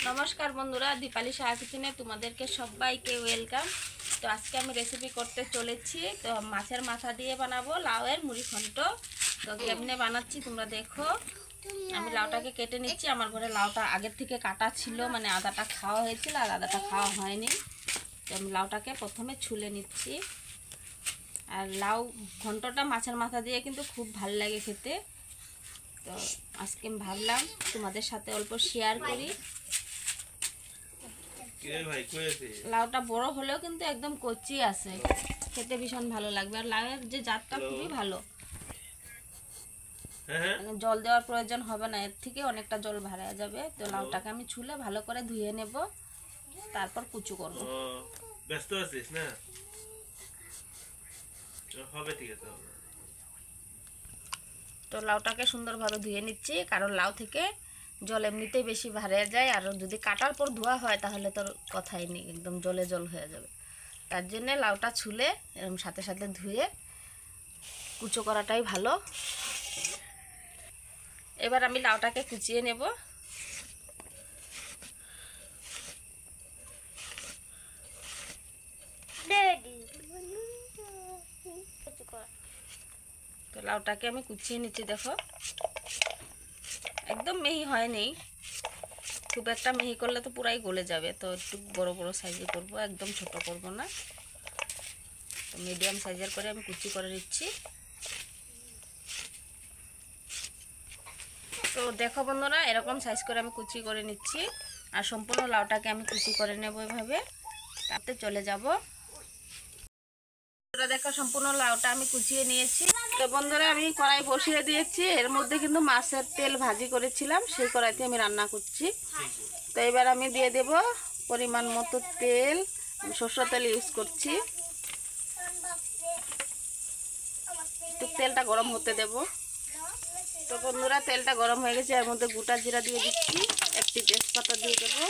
নমস্কার বন্ধুরা, দীপালি সাহা কিচেনে তোমাদেরকে সবাইকে ওয়েলকাম। তো আজকে আমি রেসিপি করতে চলেছি। তো মাছের মাথা দিয়ে বানাবো লাউয়ের মুড়ি ঘন্ট। তো কেমনে বানাচ্ছি তোমরা দেখো। আমি লাউটাকে কেটে নিচ্ছি। আমার ঘরে লাউটা আগের থেকে কাটা ছিল, মানে আদাটা খাওয়া হয়েছিল আর আদাটা খাওয়া হয়নি। তো আমি লাউটাকে প্রথমে ছুলে নিচ্ছি। আর লাউ ঘন্টটা মাছের মাথা দিয়ে কিন্তু খুব ভালো লাগে খেতে। তো আজকে আমি ভাবলাম তোমাদের সাথে অল্প শেয়ার করি। লাউটা বড় হলেও কিন্তু একদম কচি আছে, খেতে ভীষণ ভালো লাগবে। আর লাউয়ের যে জাতটা খুবই ভালো, জল দেওয়ার প্রয়োজন হবে না, এর থেকে অনেকটা জল ভরা যাবে। তো লাউটাকে আমি ছুলে ভালো করে ধুয়ে নেব, তারপর কুচু করব। ব্যস্ত আছিস না? হবে, ঠিক আছে। তো লাউটাকে সুন্দরভাবে ধুয়ে নিচ্ছি, কারণ লাউ থেকে জল এমনিতেই বেশি ভারে যায়। আর যদি কাটার পর ধোয়া হয় তাহলে তোর কথাই নেই, একদম জলে জল হয়ে যাবে। তার জন্যে লাউটা ছুলে এরকম সাথে সাথে ধুয়ে কুচো করাটাই ভালো। এবার আমি লাউটাকে কুচিয়ে নেব। তো লাউটাকে আমি কুচিয়ে নিচ্ছি, দেখো একদম মিহি হয়নি। খুব একটা মিহি করলে তো পুরাই গলে যাবে। তো একটু বড় বড় সাইজে করব, একদম ছোট করব না। তো মিডিয়াম সাইজের করে আমি কুচি করে নিচ্ছি। তো দেখো বন্ধুরা, এরকম সাইজ করে আমি কুচি করে নিচ্ছি। আর সম্পূর্ণ লাউটাকে আমি কুচি করে নেব এভাবে। তাতে চলে যাব। দেখো সম্পূর্ণ লাউটা আমি কুচিয়ে নিয়েছি। তো বন্ধুরা, আমি কড়াই বসিয়ে দিয়েছি। এর মধ্যে কিন্তু মাছের তেল ভাজি করেছিলাম, সেই কড়াইতে আমি রান্না করছি। তো এবার আমি দিয়ে দেব পরিমাণ মতো তেল। সরষের তেল ইউজ করছি। একটু তেলটা গরম হতে দেব। তো বন্ধুরা, তেলটা গরম হয়ে গেছে। এর মধ্যে গোটা জিরা দিয়ে দিচ্ছি, একটি তেজপাতা দিয়ে দেবো।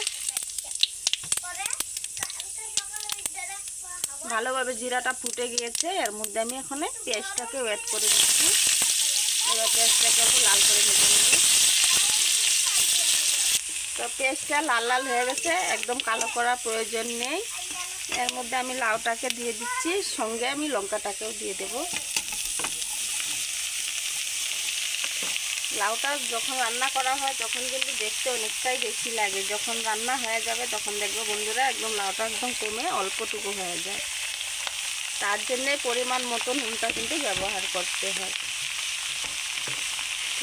ভালোভাবে জিরাটা ফুটে গিয়েছে। এর মধ্যে আমি এখন পেঁয়াজটাকে অ্যাড করে দিচ্ছি। এবার পেঁয়াজটাকে একটু লাল করে ভেজে নেব। তো পেঁয়াজটা লাল লাল হয়ে গেছে, একদম কালো করার প্রয়োজন নেই। এর মধ্যে আমি লাউটাকে দিয়ে দিচ্ছি, সঙ্গে আমি লঙ্কাটাকেও দিয়ে দেব। লাউটা যখন রান্না করা হয় তখন কিন্তু দেখতে অনেকটাই বেশি লাগে। যখন রান্না হয়ে যাবে তখন দেখবো বন্ধুরা, একদম লাউটা একদম কমে অল্পটুকু হয়ে যায়। তার জন্যে পরিমাণ মতো নুনটা কিন্তু ব্যবহার করতে হয়।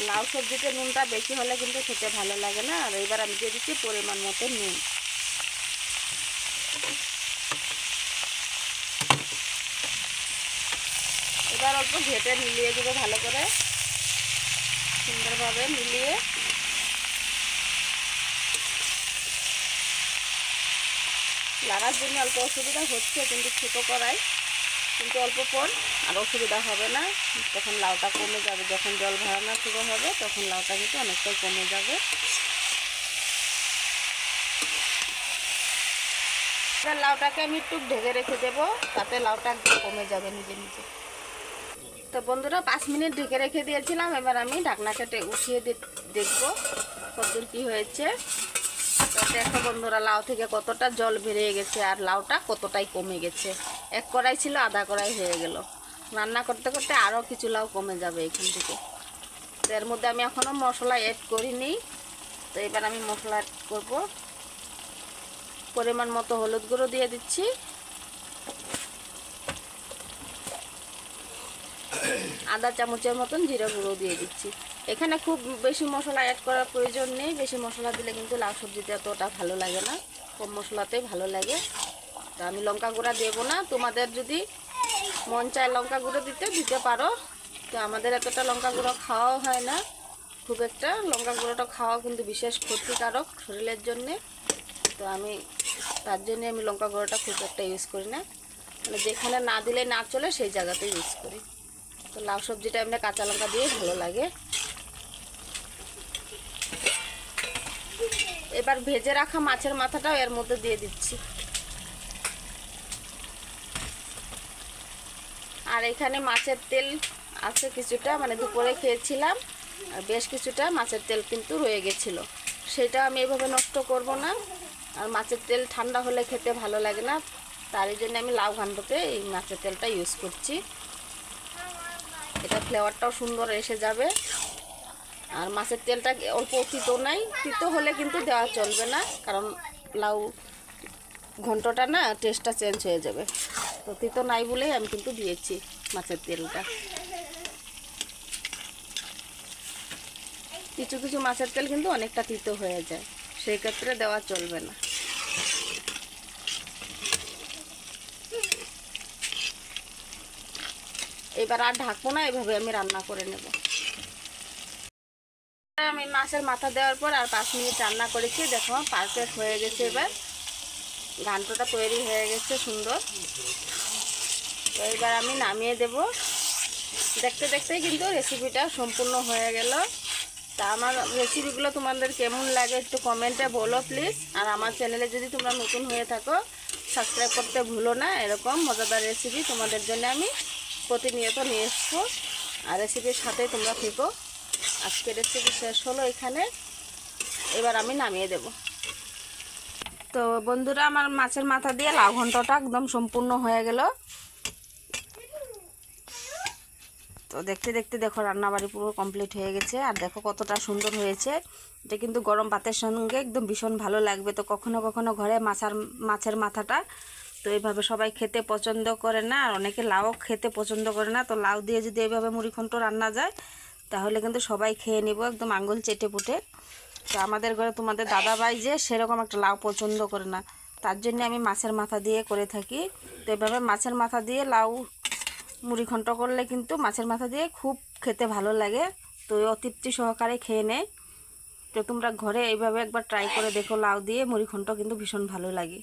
লাউ সবজিতে নুনটা বেশি হলে কিন্তু খেতে ভালো লাগে না। আর এবার আমি দিয়ে দিচ্ছি পরিমাণ মতো নুন। এবার অল্প ঘেটে মিলিয়ে দেবো ভালো করে, সুন্দরভাবে মিলিয়ে। লাগার জন্য অল্প অসুবিধা হচ্ছে, কিন্তু ছোটো করাই, কিন্তু অল্প পর আর অসুবিধা হবে না। তখন লাউটা কমে যাবে, যখন জল ভরানো শুরু হবে তখন লাউটা কিন্তু অনেকটাই কমে যাবে। এবার লাউটাকে আমি একটু ঢেকে রেখে দেবো, তাতে লাউটা একদম কমে যাবে নিজে নিজে। তো বন্ধুরা, 5 মিনিট ঢেকে রেখে দিয়েছিলাম। এবার আমি ঢাকনাটা উঠিয়ে দেখবো কতদূর কী হয়েছে। তো দেখো বন্ধুরা, লাউ থেকে কতটা জল বেরিয়ে গেছে আর লাউটা কতটাই কমে গেছে। এক কড়াই ছিল আধা কড়াই হয়ে গেল। রান্না করতে করতে আরও কিছু লাউ কমে যাবে এখান থেকে। তো এর মধ্যে আমি এখনও মশলা অ্যাড করিনি। তো এবার আমি মশলা অ্যাড করবো। পরিমাণ মতো হলুদ গুঁড়ো দিয়ে দিচ্ছি। আধা চামচের মতন জিরা গুঁড়ো দিয়ে দিচ্ছি। এখানে খুব বেশি মশলা অ্যাড করার প্রয়োজন নেই। বেশি মশলা দিলে কিন্তু লাউ সবজিতে এতটা ভালো লাগে না, কম মশলাতেই ভালো লাগে। তো আমি লঙ্কা গুঁড়া দেবো না। তোমাদের যদি মন চায় লঙ্কা গুঁড়ো দিতে পারো। তো আমাদের এতটা লঙ্কা গুঁড়ো খাওয়াও হয় না খুব একটা। লঙ্কা গুঁড়োটা খাওয়া কিন্তু বিশেষ ক্ষতিকারক শরীরের জন্যে। তো আমি তার জন্যে আমি লঙ্কা গুঁড়োটা খুব একটা ইউজ করি না। মানে যেখানে না দিলে না চলে সেই জায়গাতেই ইউজ করি। তো লাউ সবজিটা এমনি কাঁচা লঙ্কা দিয়ে ভালো লাগে। এবার ভেজে রাখা মাছের মাথাটাও এর মধ্যে দিয়ে দিচ্ছি। আর এখানে মাছের তেল আছে কিছুটা, মানে দুপুরে খেয়েছিলাম, আর বেশ কিছুটা মাছের তেল কিন্তু রয়ে গেছিলো। সেটা আমি এভাবে নষ্ট করব না। আর মাছের তেল ঠান্ডা হলে খেতে ভালো লাগে না, তার জন্য আমি লাউ ঘান্টতে এই মাছের তেলটা ইউজ করছি। এটা ফ্লেভারটাও সুন্দর এসে যাবে। আর মাছের তেলটা অল্প তিতো নাই, তিতো হলে কিন্তু দেওয়া চলবে না, কারণ লাউ ঘন্টটা না টেস্টটা চেঞ্জ হয়ে যাবে। তো তিতো নাই বলেই আমি কিন্তু দিয়েছি মাছের তেলটা। কিছু কিছু মাছের তেল কিন্তু অনেকটা তিতো হয়ে যায়, সেই ক্ষেত্রে দেওয়া চলবে না। এবার আর ঢাকবো না, এভাবে আমি রান্না করে নেব। আমি মাছের মাথা দেওয়ার পর আর 5 মিনিট রান্না করেছি, দেখো পারফেক্ট হয়ে গেছে। এবার ঘান্টটা তৈরি হয়ে গেছে সুন্দর। তো এবার আমি নামিয়ে দেব। দেখতে দেখতেই কিন্তু রেসিপিটা সম্পূর্ণ হয়ে গেল। তা আমার রেসিপিগুলো তোমাদের কেমন লাগে একটু কমেন্টে বলো প্লিজ। আর আমার চ্যানেলে যদি তোমরা নতুন হয়ে থাকো সাবস্ক্রাইব করতে ভুলো না। এরকম মজাদার রেসিপি তোমাদের জন্য আমি প্রতিনিয়ত নিয়ে আসবো, আর রেসিপির সাথে তোমরা থেকো। আজকে রেসিপি শেষ হলো এখানে, এবার আমি নামিয়ে দেব। তো বন্ধুরা, আমার মাছের মাথা দিয়ে লাউ ঘন্টটা একদম সম্পূর্ণ হয়ে গেল। তো দেখতে দেখতে দেখো রান্নাবাড়ি পুরো কমপ্লিট হয়ে গেছে। আর দেখো কতটা সুন্দর হয়েছে। এটা কিন্তু গরম ভাতের সঙ্গে একদম ভীষণ ভালো লাগবে। তো কখনো কখনো ঘরে মাছের মাথাটা তো এইভাবে সবাই খেতে পছন্দ করে না, আর অনেকে লাউ খেতে পছন্দ করে না। তো লাউ দিয়ে যদি এইভাবে মুড়িঘণ্ট রান্না যায় তাহলে কিন্তু সবাই খেয়ে নিব একদম আঙুল চেটে পুটে। তো আমাদের ঘরে তোমাদের দাদাভাই যে সেরকম একটা লাউ পছন্দ করে না, তার জন্য আমি মাছের মাথা দিয়ে করে থাকি। তো এভাবে মাছের মাথা দিয়ে লাউ মুড়িঘণ্ট করলে কিন্তু মাছের মাথা দিয়ে খুব খেতে ভালো লাগে। তো অতৃপ্তি সহকারে খেয়ে নেয়। তো তোমরা ঘরে এইভাবে একবার ট্রাই করে দেখো, লাউ দিয়ে মুড়িঘণ্ট কিন্তু ভীষণ ভালো লাগে।